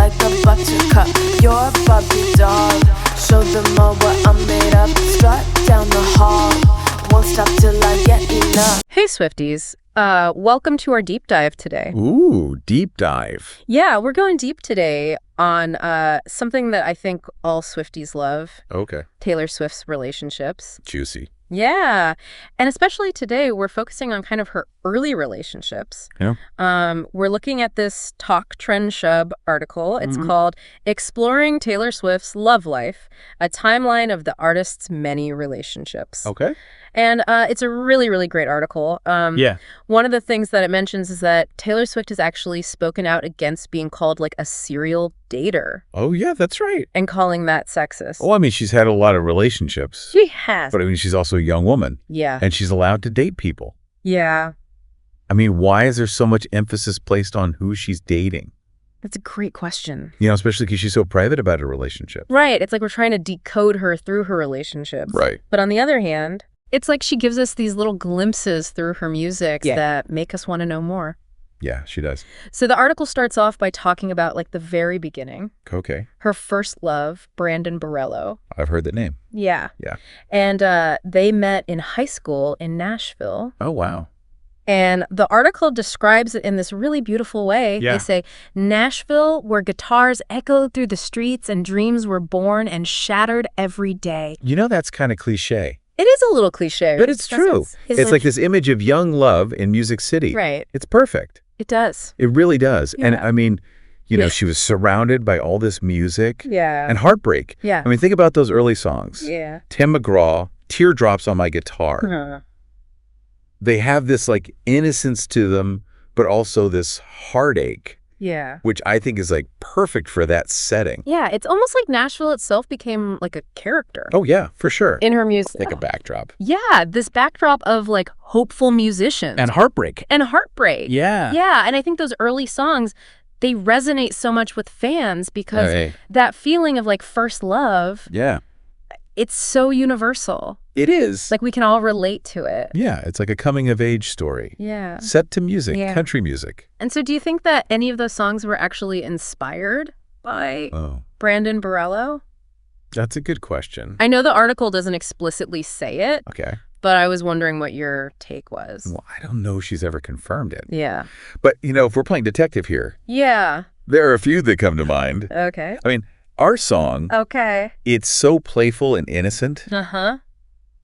like a buttercup. You're a Barbie doll. Show them all what I'm made of. Strut down the hall. Won't stop till I get enough. Hey Swifties, welcome to our deep dive today. Ooh, deep dive. Yeah, we're going deep today on something that I think all Swifties love. Okay. Taylor Swift's relationships. Juicy. Yeah, and especially today, we're focusing on kind of her early relationships. Yeah. We're looking at this Talk Trend Shub article. It's called Exploring Taylor Swift's Love Life, a timeline of the artist's many relationships. Okay. And it's a really, really great article. Yeah. One of the things that it mentions is that Taylor Swift has actually spoken out against being called like a serial dater Oh, yeah, that's right. and calling that sexist. Oh, I mean, she's had a lot of relationships. She has. But I mean, she's also a young woman. Yeah. And she's allowed to date people. Yeah. I mean, why is there so much emphasis placed on who she's dating? That's a great question. You know, especially because she's so private about her relationship. Right. It's like we're trying to decode her through her relationships. Right. But on the other hand, it's like she gives us these little glimpses through her music that make us want to know more. Yeah, she does. So the article starts off by talking about like the very beginning. Okay. Her first love, Brandon Borello. I've heard that name. Yeah. Yeah. And they met in high school in Nashville. Oh, wow. And the article describes it in this really beautiful way. Yeah. They say, Nashville, where guitars echoed through the streets and dreams were born and shattered every day. You know, that's kind of cliche. It is a little cliche. But it's true. It's like this image of young love in Music City. Right. It's perfect. It does. It really does. Yeah. And I mean, you know, she was surrounded by all this music. Yeah. And Heartbreak. Yeah. I mean, think about those early songs. Yeah. Tim McGraw, Teardrops on My Guitar. Uh-huh. They have this like innocence to them, but also this heartache, Yeah. which I think is like perfect for that setting. Yeah. It's almost like Nashville itself became like a character Oh, yeah, for sure. in her music. Like a backdrop. Yeah. This backdrop of like hopeful musicians. And Heartbreak. And Heartbreak. Yeah. Yeah. And I think those early songs, they resonate so much with fans because Hey. that feeling of like first love, Yeah, it's so universal. it is. Like we can all relate to it. Yeah, it's like a coming of age story. Yeah. Set to music, Yeah. country music. And so do you think that any of those songs were actually inspired by Oh, Brandon Borello? that's a good question. I know the article doesn't explicitly say it, Okay. but I was wondering what your take was. Well, I don't know if she's ever confirmed it. Yeah. But, you know, if we're playing detective here, Yeah. there are a few that come to mind. Okay. I mean, our song, Okay. it's so playful and innocent, Uh-huh.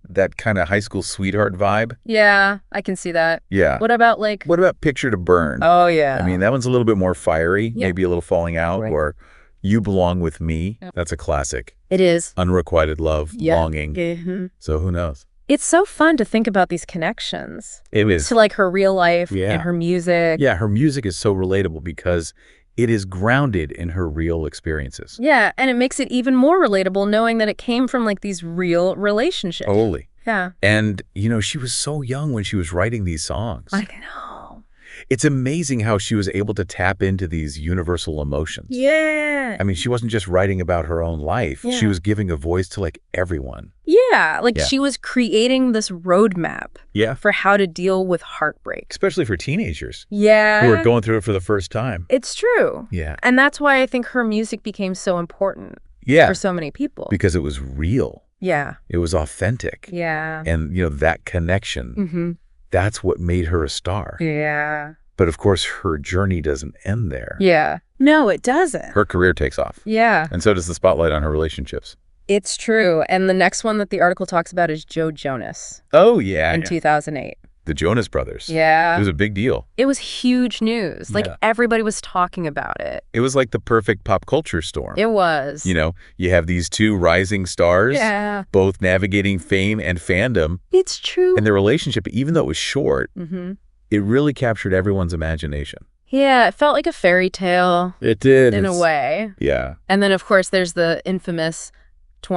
that kind of high school sweetheart vibe. Yeah, I can see that. Yeah. What about like... What about Picture to Burn? Oh, yeah. I mean, that one's a little bit more fiery, Yeah. maybe a little falling out, Right. or You Belong With Me. Yep. That's a classic. It is. Unrequited love, Yeah. longing. Mhm. So who knows? It's so fun to think about these connections It is. to like her real life Yeah. and her music. Yeah, her music is so relatable because it is grounded in her real experiences. Yeah, and it makes it even more relatable knowing that it came from like these real relationships. Totally. Yeah. And, you know, she was so young when she was writing these songs. I know. It's amazing how she was able to tap into these universal emotions. Yeah. I mean, she wasn't just writing about her own life. Yeah. She was giving a voice to like everyone. Yeah, like Yeah. she was creating this roadmap Yeah. for how to deal with heartbreak. Especially for teenagers Yeah. who are going through it for the first time. It's true. Yeah. And that's why I think her music became so important Yeah. for so many people. Because it was real. Yeah. It was authentic. Yeah. And, you know, that connection, Mm-hmm. that's what made her a star. Yeah. But of course, her journey doesn't end there. Yeah. No, it doesn't. Her career takes off. Yeah. And so does the spotlight on her relationships. It's true. And the next one that the article talks about is Joe Jonas Oh, yeah. in 2008. The Jonas Brothers. Yeah. It was a big deal. It was huge news. Like Yeah. everybody was talking about it. It was like the perfect pop culture storm. It was. You know, you have these two rising stars, Yeah. both navigating fame and fandom, It's true. and their relationship, even though it was short, Mm-hmm. it really captured everyone's imagination. Yeah, it felt like a fairy tale It did. in a way. Yeah. And then, of course, there's the infamous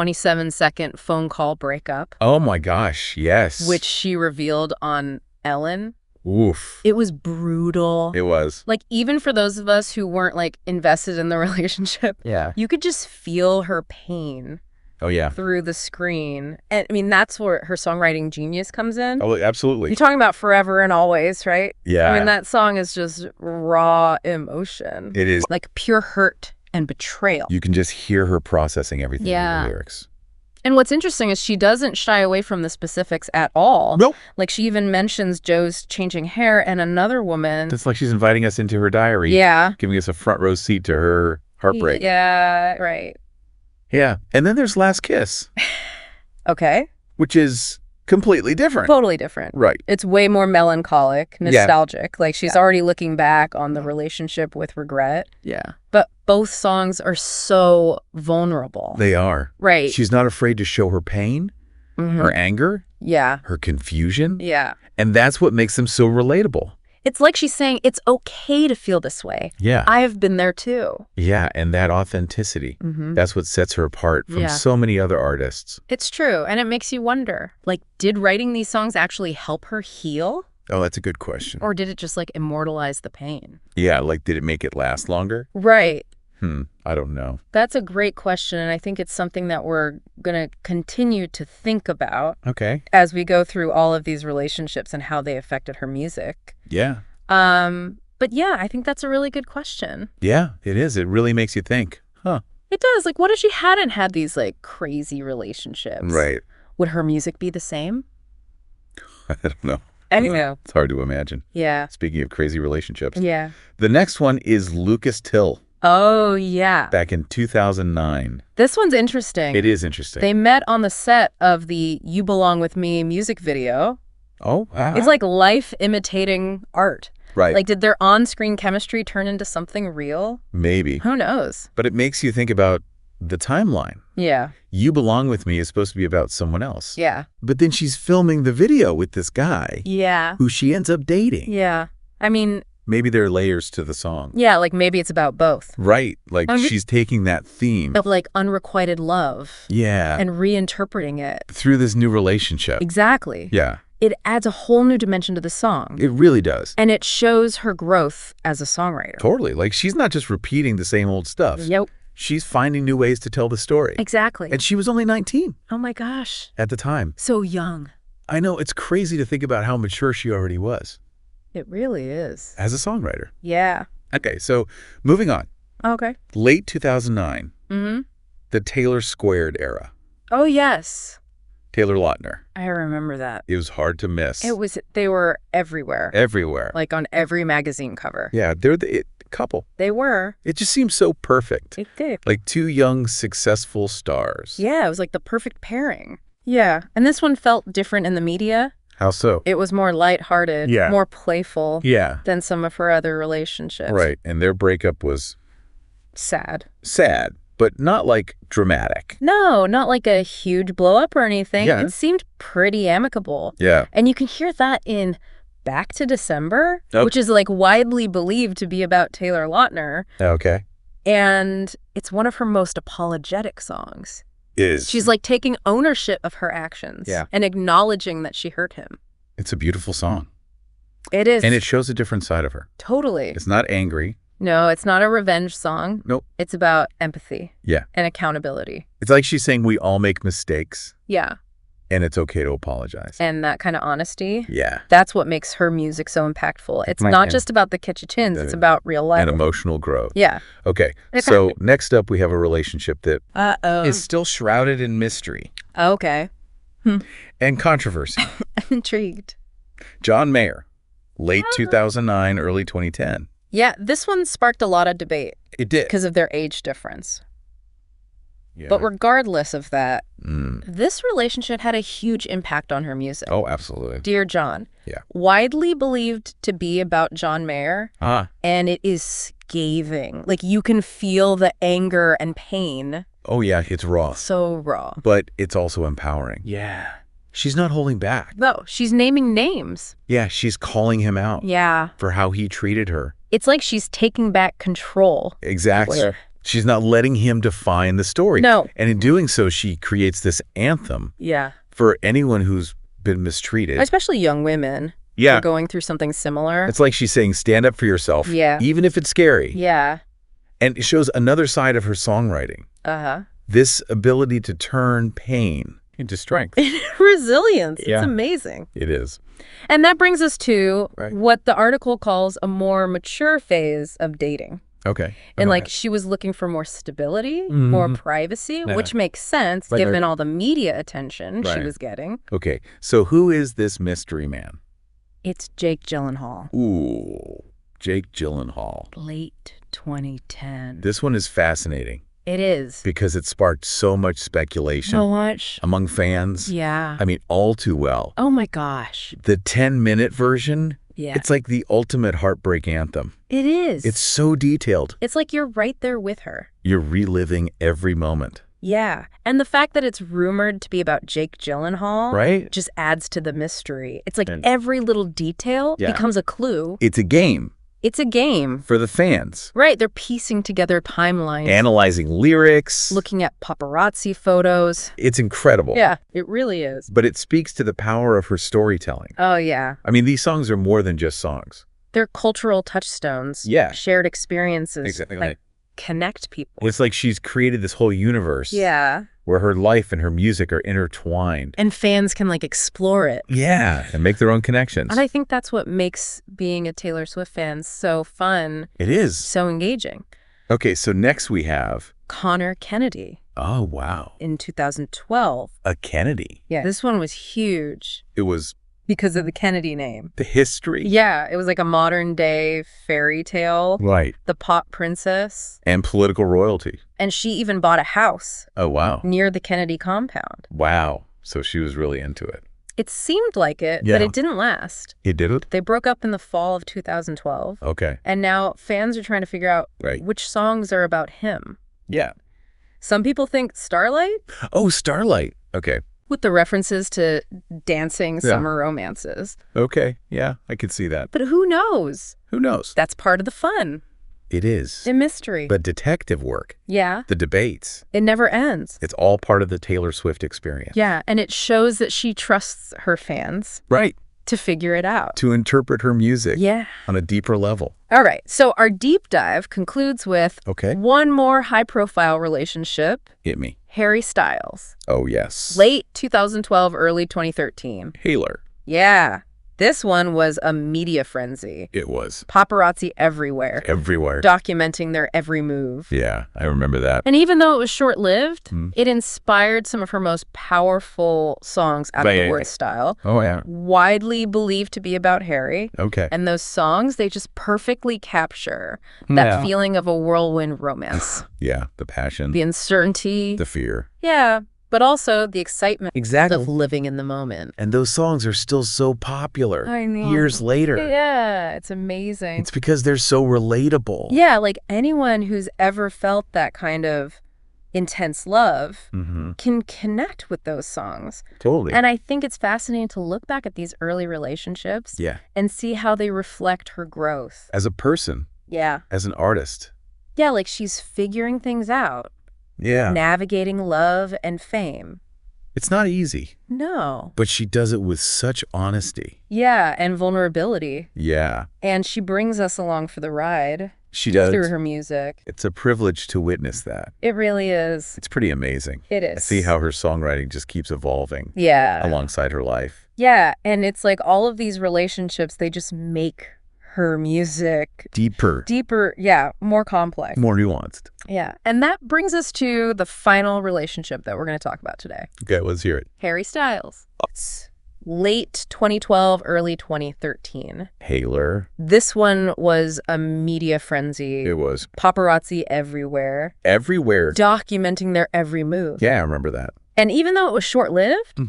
27-second phone call breakup, Oh my gosh, yes. which she revealed on Ellen. Oof. It was brutal. It was. Like, even for those of us who weren't, like, invested in the relationship, Yeah. you could just feel her pain Oh, yeah. through the screen. And, I mean, that's where her songwriting genius comes in. Oh, absolutely. You're talking about Forever and Always, right? Yeah. I mean, that song is just raw emotion. It is. Like, pure hurt and betrayal. You can just hear her processing everything in Yeah. the lyrics. And what's interesting is she doesn't shy away from the specifics at all. Nope. Like, she even mentions Joe's changing hair and another woman. It's like she's inviting us into her diary. Yeah. Giving us a front row seat to her heartbreak. Yeah, right. Yeah. And then there's Last Kiss, Okay. which is completely different. Totally different. Right. It's way more melancholic, nostalgic. Like, she's already looking back on the relationship with regret. Yeah. But both songs are so vulnerable. They are. Right. She's not afraid to show her pain, her anger, Yeah. her confusion. Yeah. And that's what makes them so relatable. It's like she's saying, it's okay to feel this way. Yeah. I have been there too. Yeah. And that authenticity, that's what sets her apart from Yeah. so many other artists. It's true. And it makes you wonder, like, did writing these songs actually help her heal? Oh, that's a good question. Or did it just, like, immortalize the pain? Yeah. Like, did it make it last longer? Right. I don't know. That's a great question. And I think it's something that we're going to continue to think about Okay. as we go through all of these relationships and how they affected her music. Yeah. But yeah, I think that's a really good question. Yeah, it is. It really makes you think. Huh. It does. Like, what if she hadn't had these, like, crazy relationships? Right. Would her music be the same? I don't know. I don't know. It's hard to imagine. Yeah. Speaking of crazy relationships. Yeah. The next one is Lucas Till, Oh, yeah. back in 2009. This one's interesting. It is interesting. They met on the set of the You Belong With Me music video. Oh, wow. It's like life imitating art. Right. Like, did their on-screen chemistry turn into something real? Maybe. Who knows? But it makes you think about the timeline. Yeah. You Belong With Me is supposed to be about someone else. Yeah. But then she's filming the video with this guy Yeah. who she ends up dating. Yeah. I mean, Maybe there are layers to the song. yeah, like maybe it's about both. Right. Like mean- she's taking that theme. Of, like, unrequited love Yeah. and reinterpreting it. through this new relationship. Exactly. Yeah. It adds a whole new dimension to the song. It really does. And it shows her growth as a songwriter. Totally. Like she's not just repeating the same old stuff. Yep. She's finding new ways to tell the story. Exactly. And she was only 19 Oh my gosh. at the time. So young. I know, it's crazy to think about how mature she already was It really is. as a songwriter. Yeah. Okay, so moving on. Okay. Late 2009, Mm-hmm. the Taylor Squared era. Oh, yes. Taylor Lautner. I remember that. It was hard to miss. They were everywhere. Everywhere. Like on every magazine cover. Yeah, they're the couple. They were. It just seems so perfect. It did. Like two young, successful stars. Yeah, it was like the perfect pairing. Yeah. And this one felt different in the media. How so? It was more lighthearted, Yeah. more playful Yeah. than some of her other relationships. Right. And their breakup was Sad. sad, but not like dramatic. No, not like a huge blow up or anything. Yeah. It seemed pretty amicable. Yeah. And you can hear that in Back to December, Yep. which is like widely believed to be about Taylor Lautner. Okay. And it's one of her most apologetic songs. Is. She's like taking ownership of her actions Yeah. and acknowledging that she hurt him. It's a beautiful song. It is. And it shows a different side of her. Totally. It's not angry. No, it's not a revenge song. Nope. It's about empathy Yeah. and accountability. It's like she's saying we all make mistakes Yeah. and it's okay to apologize. And that kind of honesty. Yeah. That's what makes her music so impactful. It's Right. not just about the catchy tunes. It's about real life. And emotional growth. Yeah. Okay. Okay. So next up, we have a relationship that Uh-oh. is still shrouded in mystery Okay. and controversy. I'm intrigued. John Mayer, late 2009, early 2010. Yeah, this one sparked a lot of debate It did. because of their age difference. Yeah. But regardless of that, Mm. this relationship had a huge impact on her music. Oh, absolutely. Dear John. Yeah. Widely believed to be about John Mayer, and it is scathing. Like, you can feel the anger and pain Oh, yeah. It's raw. so raw. But it's also empowering. Yeah. She's not holding back. No, she's naming names. Yeah. She's calling him out Yeah. for how he treated her. It's like she's taking back control. Exactly. Yeah. She's not letting him define the story. No. And in doing so, she creates this anthem Yeah. for anyone who's been mistreated. Especially young women who Yeah. are going through something similar. It's like she's saying, stand up for yourself. Yeah. Even if it's scary. Yeah. And it shows another side of her songwriting. Uh-huh. This ability to turn pain into strength. Resilience. Yeah. It's amazing. It is. And that brings us to Right. what the article calls a more mature phase of dating. Okay. And like she was looking for more stability, more privacy, which makes sense given all the media attention she was getting. Okay. So who is this mystery man? It's Jake Gyllenhaal. Ooh, Jake Gyllenhaal. Late 2010. This one is fascinating. It is. Because it sparked so much speculation. So much. Among fans. Yeah. I mean, all too well. Oh my gosh. The 10-minute version, yeah. It's like the ultimate heartbreak anthem. It is. It's so detailed. It's like you're right there with her. You're reliving every moment. Yeah. And the fact that it's rumored to be about Jake Gyllenhaal right? just adds to the mystery. It's like every little detail becomes a clue. It's a game. It's a game. For the fans. Right. They're piecing together timelines. Analyzing lyrics. Looking at paparazzi photos. It's incredible. Yeah, it really is. But it speaks to the power of her storytelling. Oh, yeah. I mean, these songs are more than just songs. They're cultural touchstones. Yeah. Shared experiences. Exactly. Like connect people. It's like she's created this whole universe. Yeah. Where her life and her music are intertwined. And fans can like explore it. Yeah, and make their own connections. And I think that's what makes being a Taylor Swift fan so fun. It is. So engaging. Okay, so next we have Connor Kennedy. Oh, wow. In 2012. A Kennedy. Yeah, this one was huge. It was because of the Kennedy name. The history? Yeah, it was like a modern day fairy tale. Right. The pop princess. And political royalty. And she even bought a house. Oh, wow. Near the Kennedy compound. Wow. So she was really into it. It seemed like it, but it didn't last. It didn't? They broke up in the fall of 2012. Okay. And now fans are trying to figure out which songs are about him. Yeah. Some people think Starlight. Oh, Starlight. Okay. With the references to dancing summer romances. Okay. Yeah, I could see that. But who knows? Who knows? That's part of the fun. It is. The mystery. The detective work. Yeah. The debates. It never ends. It's all part of the Taylor Swift experience. Yeah, and it shows that she trusts her fans. Right. To figure it out. To interpret her music. Yeah. On a deeper level. All right, so our deep dive concludes with one more high-profile relationship. Hit me. Harry Styles. Oh, yes. Late 2012, early 2013. Taylor. Yeah. This one was a media frenzy. It was. Paparazzi everywhere. Everywhere. Documenting their every move. Yeah, I remember that. And even though it was short-lived, it inspired some of her most powerful songs out of the word style. Oh, yeah. Widely believed to be about Harry. Okay. And those songs, they just perfectly capture that feeling of a whirlwind romance. Yeah, the passion. The uncertainty. The fear. Yeah. But also the excitement exactly. of living in the moment. And those songs are still so popular. I know. Years later. Yeah, it's amazing. It's because they're so relatable. Yeah, like anyone who's ever felt that kind of intense love can connect with those songs. Totally. And I think it's fascinating to look back at these early relationships and see how they reflect her growth. As a person. Yeah. As an artist. Yeah, like she's figuring things out. Yeah. Navigating love and fame. It's not easy. No. But she does it with such honesty. Yeah, and vulnerability. Yeah. And she brings us along for the ride. She does. Through her music. It's a privilege to witness that. It really is. It's pretty amazing. It is. I see how her songwriting just keeps evolving. Yeah. Alongside her life. Yeah, and it's like all of these relationships, they just make her music deeper, yeah, more complex, more nuanced. Yeah, and that brings us to the final relationship that we're going to talk about today. Okay, let's hear it. Harry Styles. It's late 2012, early 2013. Taylor. This one was a media frenzy. It was. Paparazzi everywhere. Everywhere. Documenting their every move. Yeah, I remember that. And even though it was short-lived,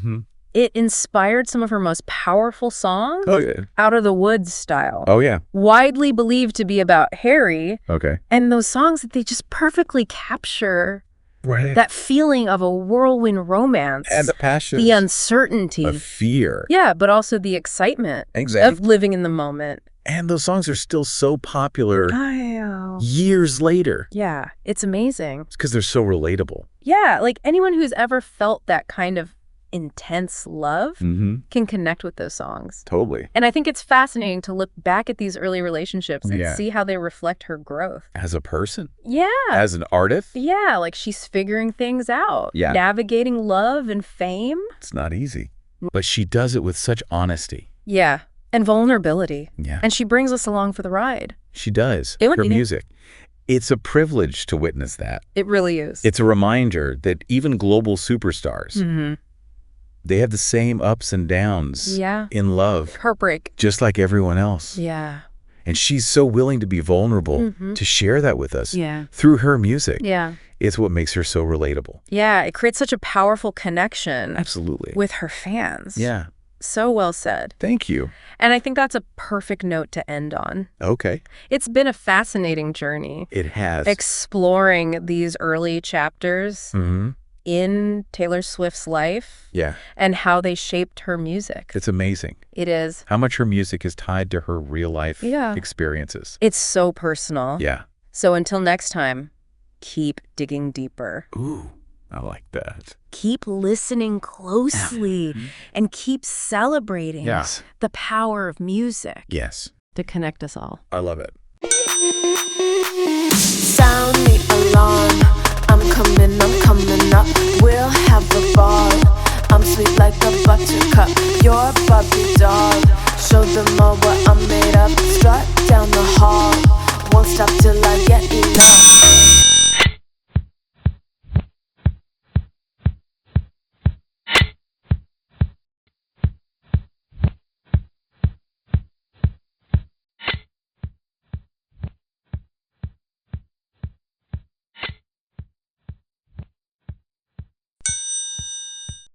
it inspired some of her most powerful songs. Oh, yeah. Out of the Woods style. Oh, yeah. Widely believed to be about Harry. Okay. And those songs that they just perfectly capture that feeling of a whirlwind romance. And the passion. The uncertainty. Of fear. Yeah, but also the excitement. Exactly. Of living in the moment. And those songs are still so popular years later. Yeah, it's amazing. It's because they're so relatable. Yeah, like anyone who's ever felt that kind of intense love can connect with those songs. Totally. And I think it's fascinating to look back at these early relationships and see how they reflect her growth. As a person? Yeah. As an artist? Yeah, like she's figuring things out. Yeah. Navigating love and fame. It's not easy. But she does it with such honesty. Yeah. And vulnerability. Yeah. And she brings us along for the ride. She does. Her music. It's a privilege to witness that. It really is. It's a reminder that even global superstars, they have the same ups and downs in love, Heartbreak. just like everyone else. Yeah. And she's so willing to be vulnerable to share that with us through her music. Yeah. It's what makes her so relatable. Yeah, it creates such a powerful connection Absolutely. with her fans. Yeah. So well said. Thank you. And I think that's a perfect note to end on. Okay. It's been a fascinating journey. It has. Exploring these early chapters in Taylor Swift's life Yeah. and how they shaped her music. It's amazing It is. how much her music is tied to her real life experiences. It's so personal. Yeah. So until next time, keep digging deeper. Ooh, I like that. Keep listening closely and keep celebrating Yes. the power of music Yes. to connect us all. I love it. Sound the alarm. I'm coming up. We'll have the ball. I'm sweet like a buttercup. You're a Barbie doll. Show them all what I'm made of. Strut down the hall. Won't stop till I get enough.